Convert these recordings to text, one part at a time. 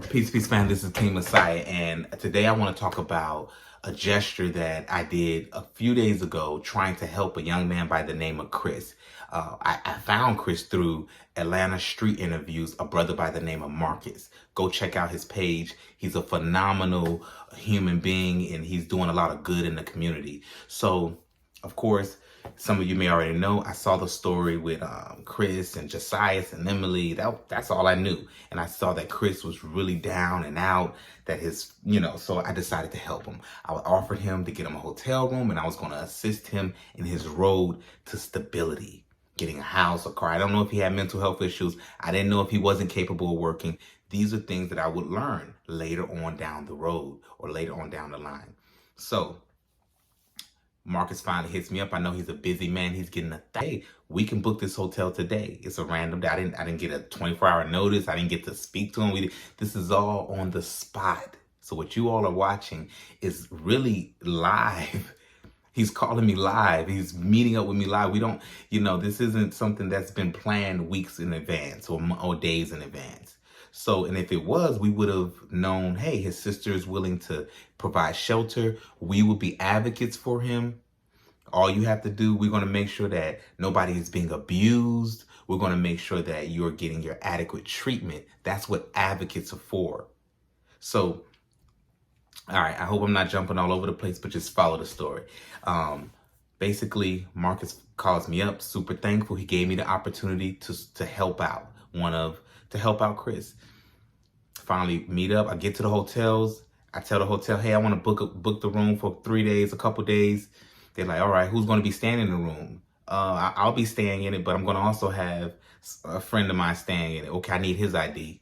Peace, fam. This is King Messiah, and today I want to talk about a gesture that I did a few days ago trying to help a young man by the name of Chris. I found Chris through Atlantastreetinterviews, a brother by the name of Marcus. Go check out his page. He's a phenomenal human being, and he's doing a lot of good in the community. So, of course, some of you may already know, I saw the story with Chris and Josiah and Emily. That's all I knew. And I saw that Chris was really down and out, that so I decided to help him. I offered him to get him a hotel room, and I was going to assist him in his road to stability, getting a house, a car. I don't know if he had mental health issues. I didn't know if he wasn't capable of working. These are things that I would learn later on down the road or later on down the line. So Marcus finally hits me up. I know he's a busy man. He's getting hey, we can book this hotel today. It's a random day. I didn't get a 24-hour notice. I didn't get to speak to him. This is all on the spot. So what you all are watching is really live. He's calling me live. He's meeting up with me live. We don't, this isn't something that's been planned weeks in advance or days in advance. So, and if it was, we would have known, hey, his sister is willing to provide shelter. We would be advocates for him. All you have to do, we're going to make sure that nobody is being abused. We're going to make sure that you're getting your adequate treatment. That's what advocates are for. So, all right, I hope I'm not jumping all over the place, but just follow the story. Basically, Marcus calls me up, super thankful. He gave me the opportunity to help out, to help out Chris. Finally meet up. I get to the hotels. I tell the hotel, hey, I want to book the room for 3 days, a couple days. They're like, all right, who's going to be staying in the room? I'll be staying in it, but I'm going to also have a friend of mine staying in it. Okay, I need his ID.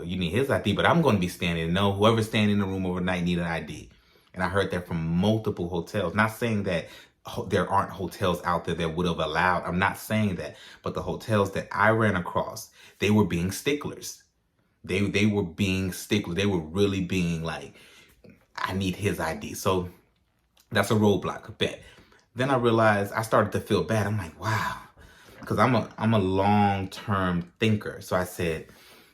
You need his ID, but I'm going to be staying in it. No, whoever's staying in the room overnight need an ID. And I heard that from multiple hotels. Not saying that there aren't hotels out there that would have allowed. I'm not saying that. But the hotels that I ran across, they were being sticklers. They were being sticklers. They were really being like, I need his ID. So that's a roadblock, I bet. Then I realized I started to feel bad. I'm like, wow, because I'm a long-term thinker. So I said,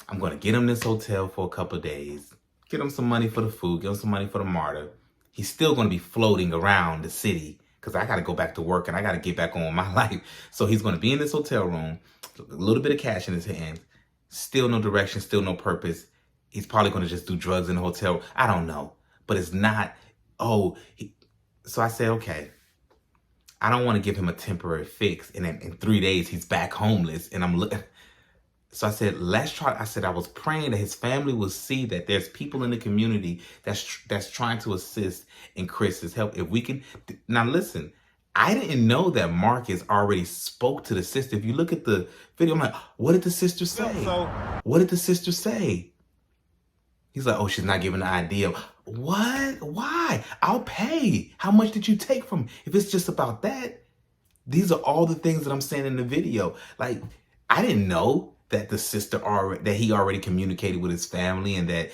I'm going to get him this hotel for a couple of days, get him some money for the food, get him some money for the MARTA. He's still going to be floating around the city because I got to go back to work and I got to get back on with my life. So he's going to be in this hotel room, a little bit of cash in his hand, still no direction, still no purpose. He's probably going to just do drugs in the hotel. I don't know, but it's not, so I said, okay, I don't want to give him a temporary fix. And then in 3 days, he's back homeless. And so I said, let's try. I said, I was praying that his family will see that there's people in the community that's trying to assist in Chris's help. If we can, now listen, I didn't know that Marcus already spoke to the sister. If you look at the video, I'm like, what did the sister say? What did the sister say? He's like, oh, she's not giving the idea. What? Why? I'll pay. How much did you take from him? If it's just about that, these are all the things that I'm saying in the video. Like, I didn't know that that he already communicated with his family and that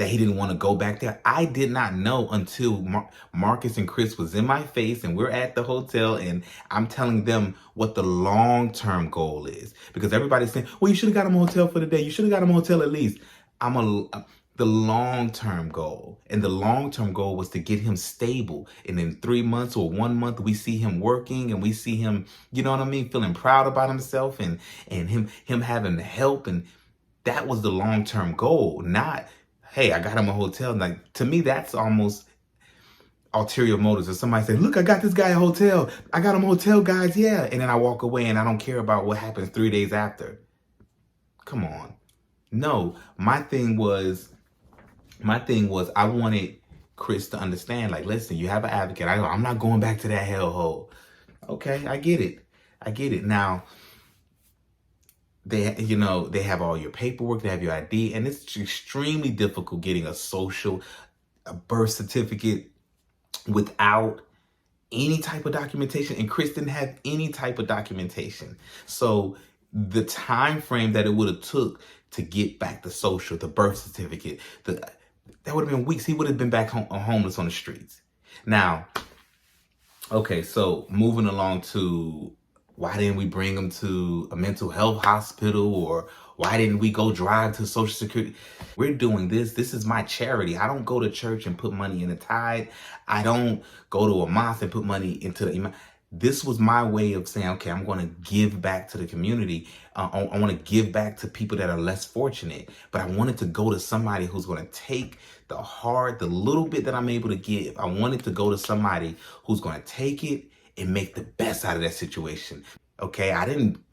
he didn't want to go back there. I did not know until Marcus and Chris was in my face and we're at the hotel and I'm telling them what the long-term goal is. Because everybody's saying, well, you should have got him a hotel for the day. You should have got him a hotel at least. The long-term goal. And the long-term goal was to get him stable. And in 3 months or 1 month, we see him working and we see him, you know what I mean, feeling proud about himself and him having help. And that was the long-term goal, not, hey, I got him a hotel. Like, to me, that's almost ulterior motives. If somebody says, look, I got this guy a hotel. I got him a hotel, guys. Yeah. And then I walk away and I don't care about what happens 3 days after. Come on. No, my thing was I wanted Chris to understand, like, listen, you have an advocate. I'm not going back to that hellhole. Okay, I get it. Now, they have all your paperwork, they have your ID, and it's extremely difficult getting a birth certificate without any type of documentation. And Chris didn't have any type of documentation. So the time frame that it would have took to get back the social, the birth certificate, that would have been weeks. He would have been back homeless on the streets. Now, okay, so moving along to why didn't we bring him to a mental health hospital, or why didn't we go drive to Social Security? We're doing this. This is my charity. I don't go to church and put money in the tithe. I don't go to a mosque and put money into the. This was my way of saying, okay, I'm going to give back to the community. I want to give back to people that are less fortunate, but I wanted to go to somebody who's going to take the little bit that I'm able to give. I wanted to go to somebody who's going to take it and make the best out of that situation. Okay,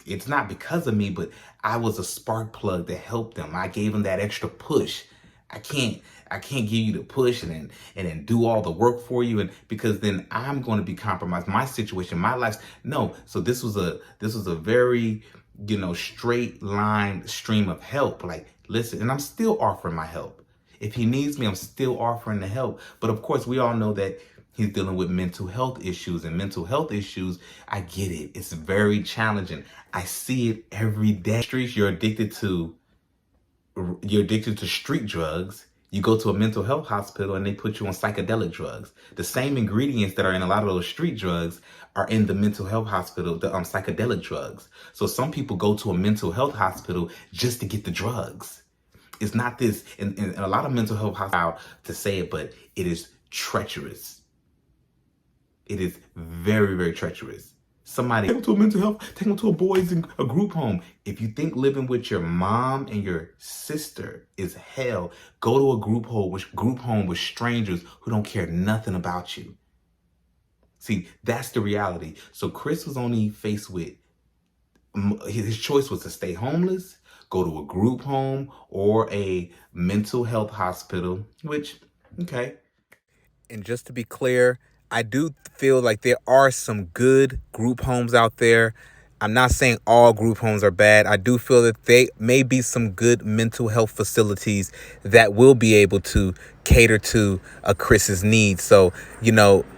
it's not because of me, but I was a spark plug that helped them. I gave them that extra push. I can't give you the push and then do all the work for you, and because then I'm going to be compromised. My situation, my life. No. So this was a very, straight line stream of help. Like, listen, and I'm still offering my help. If he needs me, I'm still offering the help. But of course, we all know that he's dealing with mental health issues, and mental health issues, I get it. It's very challenging. I see it every day. Streets, you're addicted to street drugs. You go to a mental health hospital and they put you on psychedelic drugs. The same ingredients that are in a lot of those street drugs are in the mental health hospital, the psychedelic drugs. So some people go to a mental health hospital just to get the drugs. It's not this, and a lot of mental health hospitals, to say it, but it is treacherous. It is very, very treacherous. Somebody take them to a mental health, take them to a group home. If you think living with your mom and your sister is hell, go to a group home with strangers who don't care nothing about you. See, that's the reality. So Chris was only faced with, his choice was to stay homeless, go to a group home, or a mental health hospital, which, okay. And just to be clear, I do feel like there are some good group homes out there. I'm not saying all group homes are bad. I do feel that they may be some good mental health facilities that will be able to cater to Chris's needs. So,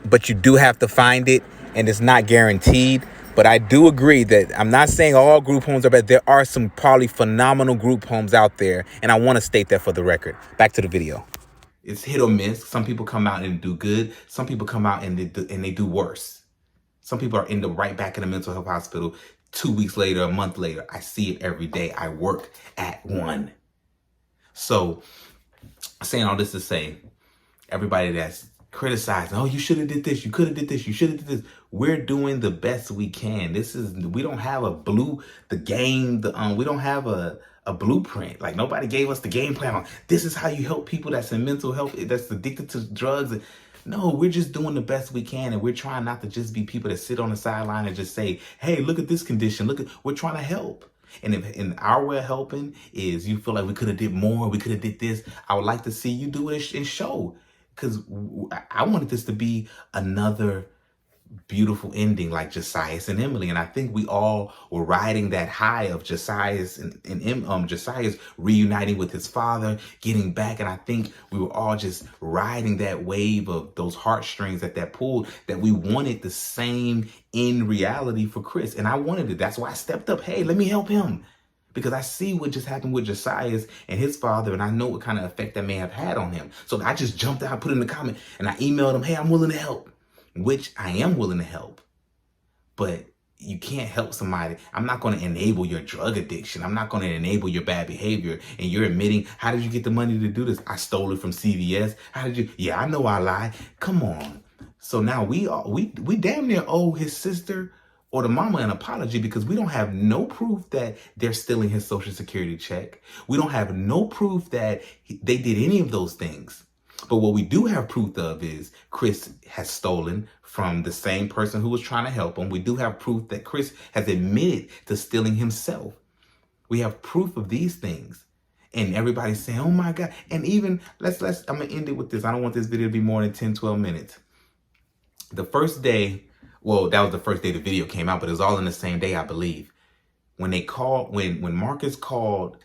but you do have to find it, and it's not guaranteed. But I do agree that I'm not saying all group homes are bad. There are some probably phenomenal group homes out there, and I want to state that for the record. Back to the video. It's hit or miss. Some people come out and do good. Some people come out and they do worse. Some people are right back in the mental health hospital 2 weeks later, a month later. I see it every day. I work at one. So, saying all this to say, everybody that's criticizing, oh, you should have did this, you could have did this, you should have did this. We're doing the best we can. We don't have we don't have a blueprint. Like, nobody gave us the game plan on this is how you help people that's in mental health, that's addicted to drugs. No, we're just doing the best we can, and we're trying not to just be people that sit on the sideline and just say, hey, look at this condition, we're trying to help. And if our way of helping is you feel like we could have did more, we could have did this, I would like to see you do it and show. Because I wanted this to be another beautiful ending like Josias and Emily. And I think we all were riding that high of Josias and Josias reuniting with his father, getting back. And I think we were all just riding that wave of those heartstrings at that pool, that we wanted the same in reality for Chris. And I wanted it. That's why I stepped up. Hey, let me help him. Because I see what just happened with Josias and his father, and I know what kind of effect that may have had on him. So I just jumped out, put in the comment, and I emailed him, hey, I'm willing to help, which I am willing to help. But you can't help somebody. I'm not going to enable your drug addiction. I'm not going to enable your bad behavior. And you're admitting, how did you get the money to do this? I stole it from CVS. How did you? Yeah, I know I lied. Come on. So now we damn near owe his sister or the mama an apology, because we don't have no proof that they're stealing his Social Security check. We don't have no proof that they did any of those things. But what we do have proof of is Chris has stolen from the same person who was trying to help him. We do have proof that Chris has admitted to stealing himself. We have proof of these things. And everybody's saying, oh my God. And even, I'm going to end it with this. I don't want this video to be more than 10, 12 minutes. The first day, well, that was the first day the video came out, but it was all in the same day, I believe. When Marcus called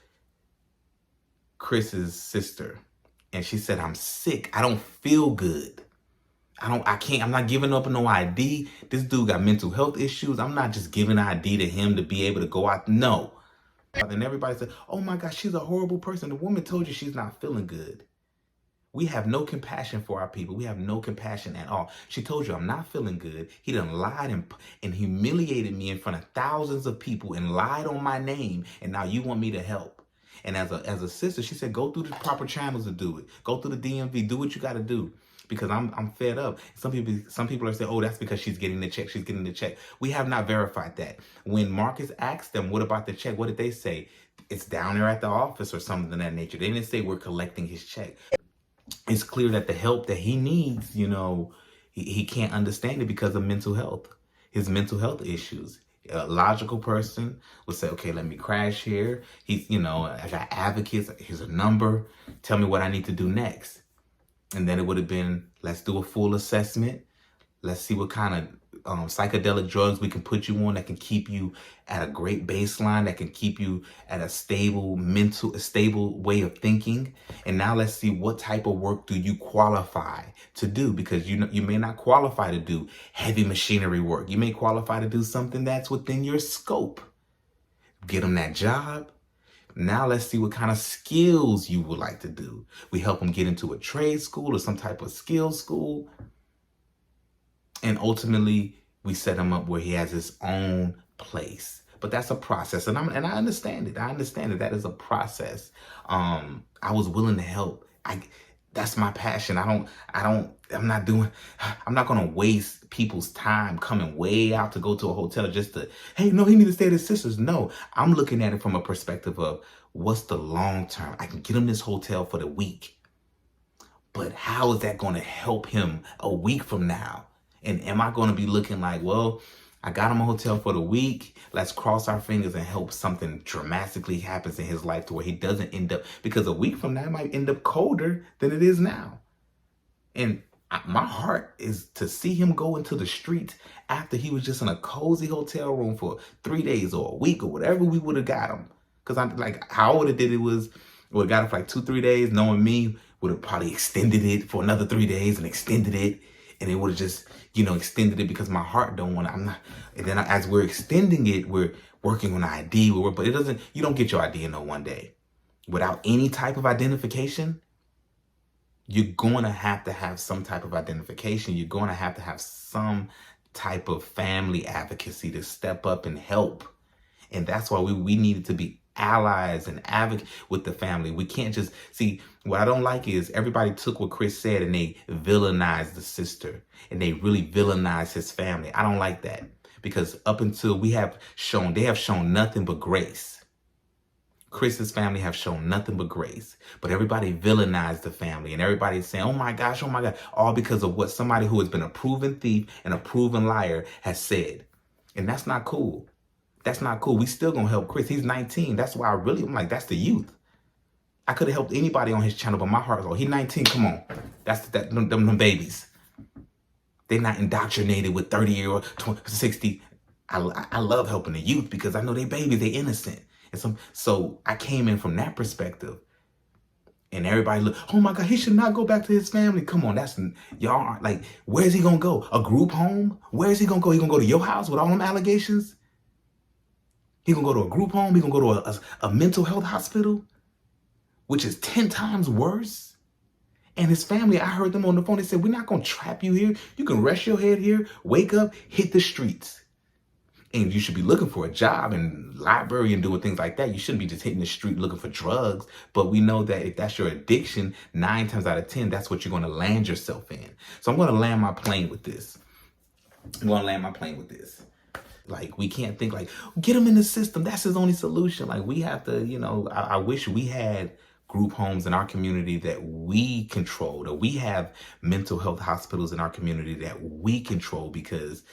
Chris's sister, and she said, I'm sick. I don't feel good. I'm not giving up no ID. This dude got mental health issues. I'm not just giving ID to him to be able to go out. No. And everybody said, oh my gosh, she's a horrible person. The woman told you she's not feeling good. We have no compassion for our people. We have no compassion at all. She told you I'm not feeling good. He done lied and humiliated me in front of thousands of people and lied on my name. And now you want me to help. And as a sister, she said, go through the proper channels to do it. Go through the DMV. Do what you got to do. Because I'm fed up. Some people are saying, oh, that's because she's getting the check. She's getting the check. We have not verified that. When Marcus asked them, what about the check? What did they say? It's down there at the office or something of that nature. They didn't say we're collecting his check. It's clear that the help that he needs, he can't understand it because of mental health, his mental health issues. A logical person would say, okay, let me crash here. I got advocates. Here's a number. Tell me what I need to do next. And then it would have been, let's do a full assessment. Let's see what kind of psychedelic drugs we can put you on that can keep you at a great baseline, that can keep you at a stable way of thinking. And now let's see what type of work do you qualify to do, because you may not qualify to do heavy machinery work. You may qualify to do something that's within your scope. Get them that job. Now let's see what kind of skills you would like to do. We help them get into a trade school or some type of skill school. And ultimately, we set him up where he has his own place. But that's a process. And I understand it. I understand it. That is a process. I was willing to help. That's my passion. I'm not going to waste people's time coming way out to go to a hotel just to, hey, no, he needs to stay at his sister's. No, I'm looking at it from a perspective of what's the long term. I can get him this hotel for the week. But how is that going to help him a week from now? And am I going to be looking like, well, I got him a hotel for the week. Let's cross our fingers and hope something dramatically happens in his life to where he doesn't end up, because a week from now it might end up colder than it is now. And my heart is to see him go into the streets after he was just in a cozy hotel room for 3 days or a week or whatever we would have got him. Because I'm like, how I would have did it was, we got it for like 2-3 days. Knowing me, would have probably extended it for another 3 days and extended it. And it would have just, extended it because my heart don't want to, and then as we're extending it, we're working on ID, but you don't get your ID in no one day. Without any type of identification, you're going to have some type of identification. You're going to have some type of family advocacy to step up and help. And that's why we needed to be allies and advocate with the family. We can't just see, what I don't like is everybody took what Chris said and they villainized the sister and they really villainized his family. I don't like that, because up until they have shown nothing but grace. Chris's family have shown nothing but grace, but everybody villainized the family and everybody's saying, oh my gosh, all because of what somebody who has been a proven thief and a proven liar has said. And that's not cool. That's not cool. We still gonna help Chris. He's 19. That's why I'm like, that's the youth. I could have helped anybody on his channel, but my heart's he's 19. Come on. That's them babies. They're not indoctrinated with 30 or 60. I love helping the youth because I know they babies, they innocent. And so I came in from that perspective. And everybody look, oh my God, he should not go back to his family. Come on, y'all aren't like, where's he gonna go? A group home? Where's he gonna go? He gonna go to your house with all them allegations? He gonna go to a group home? He gonna go to a mental health hospital, which is 10 times worse? And his family, I heard them on the phone, they said, we're not gonna trap you here. You can rest your head here, wake up, hit the streets. And you should be looking for a job and library and doing things like that. You shouldn't be just hitting the street looking for drugs. But we know that if that's your addiction, 9 times out of 10, that's what you're gonna land yourself in. So I'm gonna land my plane with this. Like, we can't think like, get him in the system. That's his only solution. Like, we have to, I wish we had group homes in our community that we controlled, or we have mental health hospitals in our community that we control, because,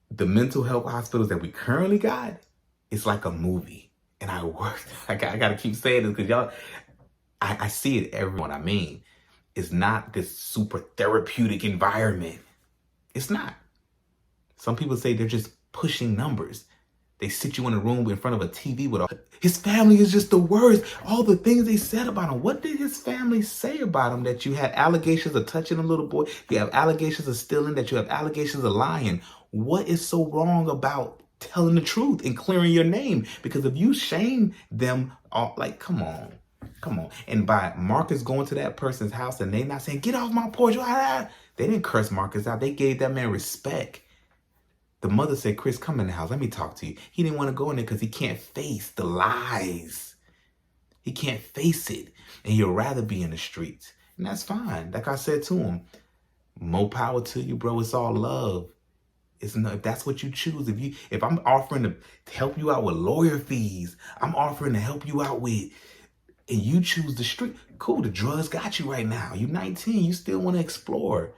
the mental health hospitals that we currently got, it's like a movie. And I got to keep saying this because y'all, I see it everyone. I mean, it's not this super therapeutic environment. It's not. Some people say they're just pushing numbers. They sit you in a room in front of a TV with his family is just the worst. All the things they said about him. What did his family say about him? That you had allegations of touching a little boy. You have allegations of stealing. That you have allegations of lying. What is so wrong about telling the truth and clearing your name? Because if you shame them, come on. Come on. And by Marcus going to that person's house and they not saying, get off my porch. They didn't curse Marcus out. They gave that man respect. The mother said, Chris, come in the house. Let me talk to you. He didn't want to go in there because he can't face the lies. He can't face it. And he'll rather be in the streets. And that's fine. Like I said to him, more power to you, bro. It's all love. It's not, if that's what you choose. If I'm offering to help you out with lawyer fees, I'm offering to help you out with, and you choose the street, cool, the drugs got you right now. You're 19, you still want to explore.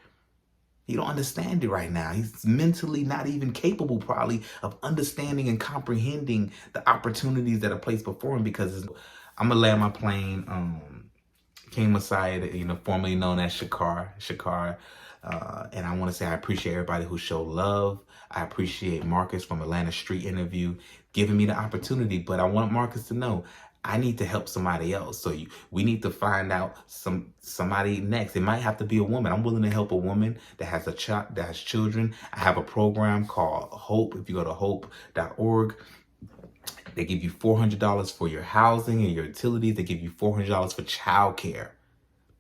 You don't understand it right now. He's mentally not even capable probably of understanding and comprehending the opportunities that are placed before him, because I'm gonna land my plane. King Messiah, formerly known as Shakar. And I want to say I appreciate everybody who showed love. I appreciate Marcus from Atlanta Street Interview giving me the opportunity. But I want Marcus to know I need to help somebody else. So we need to find out somebody next. It might have to be a woman. I'm willing to help a woman that has a child, that has children. I have a program called Hope. If you go to hope.org, they give you $400 for your housing and your utilities. They give you $400 for childcare.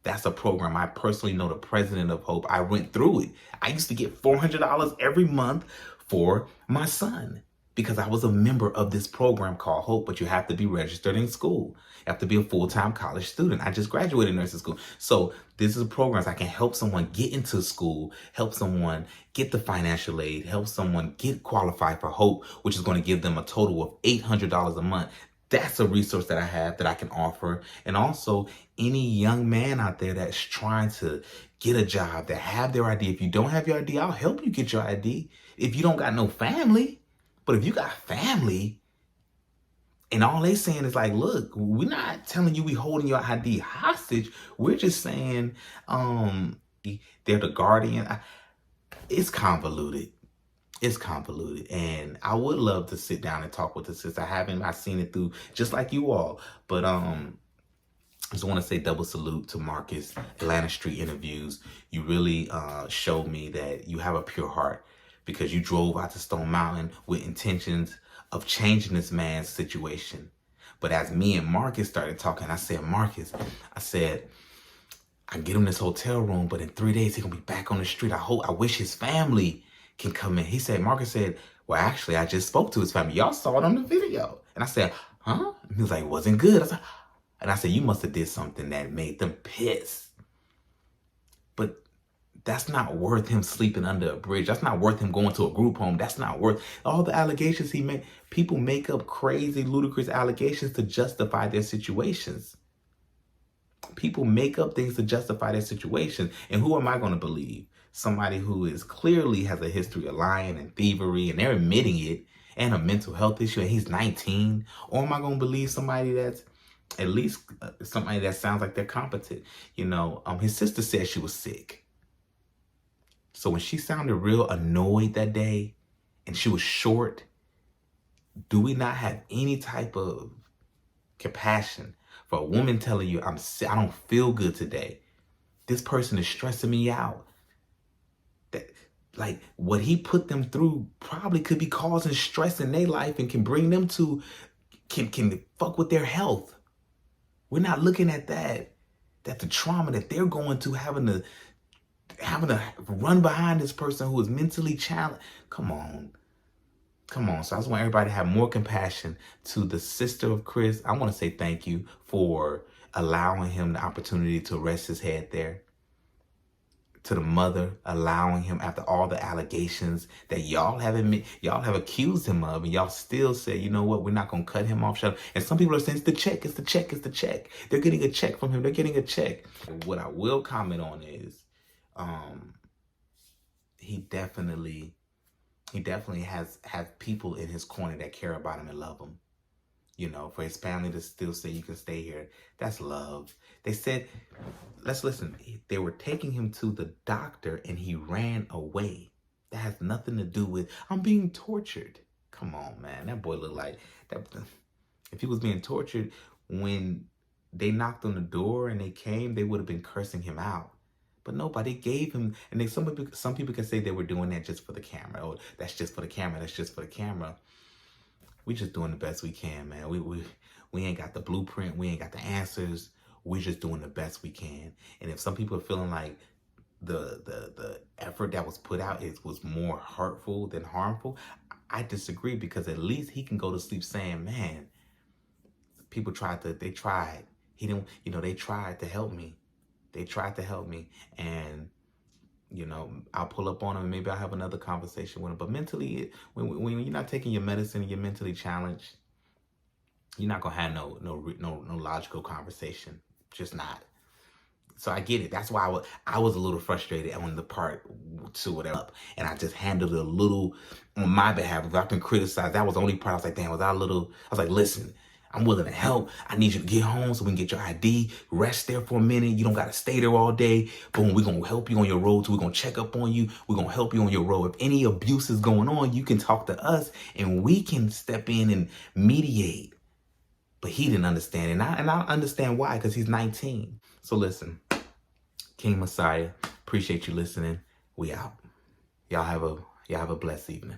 That's a program. I personally know the president of Hope. I went through it. I used to get $400 every month for my son because I was a member of this program called Hope, but you have to be registered in school. You have to be a full-time college student. I just graduated nursing school. So this is a program I can help someone get into school, help someone get the financial aid, help someone get qualified for Hope, which is going to give them a total of $800 a month. That's a resource that I have that I can offer. And also any young man out there that's trying to get a job, that have their ID. If you don't have your ID, I'll help you get your ID. If you don't got no family, but if you got family and all they saying is like, look, we're not telling you we holding your ID hostage. We're just saying they're the guardian. It's convoluted. It's convoluted, and I would love to sit down and talk with the sister. I've seen it through just like you all, but I just want to say double salute to Marcus, Atlanta Street Interviews. You really showed me that you have a pure heart, because you drove out to Stone Mountain with intentions of changing this man's situation. But as me and Marcus started talking, I said, Marcus, I get him this hotel room, but in 3 days, he's going to be back on the street. I wish his family can come in. Marcus said, well, actually, I just spoke to his family. Y'all saw it on the video. And I said, huh? And he was like, it wasn't good. I said, you must have did something that made them pissed. But that's not worth him sleeping under a bridge. That's not worth him going to a group home. That's not worth all the allegations he made. People make up crazy, ludicrous allegations to justify their situations. People make up things to justify their situation. And who am I going to believe? Somebody who is clearly has a history of lying and thievery, and they're admitting it, and a mental health issue, and he's 19? Or am I going to believe somebody that's at least somebody that sounds like they're competent? His sister said she was sick. So when she sounded real annoyed that day and she was short, do we not have any type of compassion for a woman telling you, I'm sick, I don't feel good today. This person is stressing me out. That, like, what he put them through probably could be causing stress in their life and can bring them to, can fuck with their health. We're not looking at that the trauma that they're going to, having to run behind this person who is mentally challenged. Come on. So I just want everybody to have more compassion to the sister of Chris. I want to say thank you for allowing him the opportunity to rest his head there. To the mother, allowing him, after all the allegations that y'all have accused him of, and y'all still say, you know what, we're not going to cut him off. And some people are saying, it's the check. They're getting a check from him. And what I will comment on is, he definitely has people in his corner that care about him and love him. For his family to still say you can stay here, that's love. They said, let's listen, they were taking him to the doctor and he ran away. That has nothing to do with, I'm being tortured. Come on, man. That boy looked like that. If he was being tortured, when they knocked on the door and they came, they would have been cursing him out. But nobody gave him, and some people can say they were doing that just for the camera. Oh, that's just for the camera. We just doing the best we can, man. We ain't got the blueprint. We ain't got the answers. We're just doing the best we can. And if some people are feeling like the effort that was put out was more hurtful than harmful, I disagree, because at least he can go to sleep saying, man, people they tried. He didn't, they tried to help me. They tried to help me. And, I'll pull up on him and maybe I'll have another conversation with him. But mentally, when you're not taking your medicine and you're mentally challenged, you're not going to have no logical conversation. Just not. So I get it. That's why I was a little frustrated on the part to whatever. And I just handled it a little on my behalf. If I can criticize, that was the only part I was like, damn, I was like, listen, I'm willing to help. I need you to get home so we can get your ID. Rest there for a minute. You don't got to stay there all day. Boom, we're going to help you on your road. We're going to check up on you. We're going to help you on your road. If any abuse is going on, you can talk to us and we can step in and mediate. But he didn't understand. And I understand why, because he's 19. So listen, King Messiah, appreciate you listening. We out. Y'all have a blessed evening.